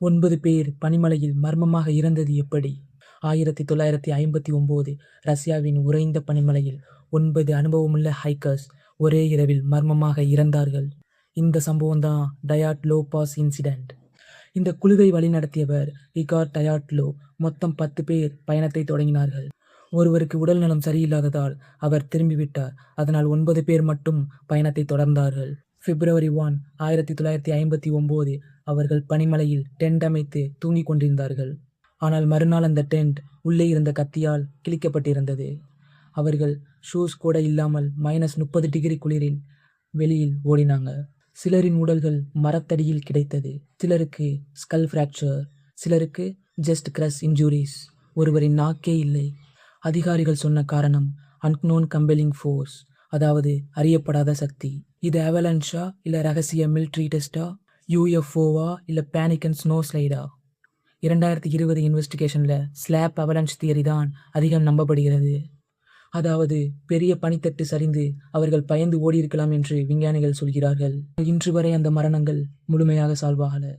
9 பேர் பனிமலையில் மர்மமாக இறந்தது எப்படி? 1959 ரஷ்யாவின் உறைந்த பனிமலையில் 9 அனுபவமுள்ள ஹைக்கர்ஸ் ஒரே இரவில் மர்மமாக இறந்தார்கள். இந்த சம்பவம் தான் டயாட்லோ பாஸ் இன்சிடென்ட். இந்த குழுவை வழிநடத்தியவர் இகார் டயாட்லோ. மொத்தம் 10 பேர் பயணத்தை தொடங்கினார்கள். ஒருவருக்கு உடல் நலம் சரியில்லாததால் அவர் திரும்பிவிட்டார். அதனால் 9 பேர் மட்டும் பயணத்தை தொடர்ந்தார்கள். பிப்ரவரி 1, 1959 அவர்கள் பனிமலையில் டென்ட் அமைத்து தூங்கிக் கொண்டிருந்தார்கள். ஆனால் மறுநாள் அந்த டென்ட் உள்ளே இருந்த கத்தியால் கிழிக்கப்பட்டிருந்தது. அவர்கள் ஷூஸ் கூட இல்லாமல் -30 குளிரில் வெளியில் ஓடினாங்க. சிலரின் உடல்கள் மரத்தடியில் கிடைத்தது. சிலருக்கு ஸ்கல் ஃப்ராக்சர், சிலருக்கு ஜஸ்ட் கிரஷ் இன்ஜூரிஸ். ஒருவரின் நாக்கே இல்லை. அதிகாரிகள் சொன்ன காரணம் அன்நோன் கம்பெலிங் ஃபோர்ஸ், அதாவது அறியப்படாத சக்தி. இது அவலன்ஷா இல்லை ரகசிய மிலிட்ரி டெஸ்டா, யூஎஃப்ஓவா இல்லை பேனிக் அண்ட் ஸ்னோ ஸ்லைடா? 2020 இன்வெஸ்டிகேஷனில் ஸ்லாப் அவலன்ஷ் தியரி தான் அதிகம் நம்பப்படுகிறது. அதாவது பெரிய பனித்தட்டு சரிந்து அவர்கள் பயந்து ஓடியிருக்கலாம் என்று விஞ்ஞானிகள் சொல்கிறார்கள். இன்று வரை அந்த மரணங்கள் முழுமையாக சால்வ் ஆகலை.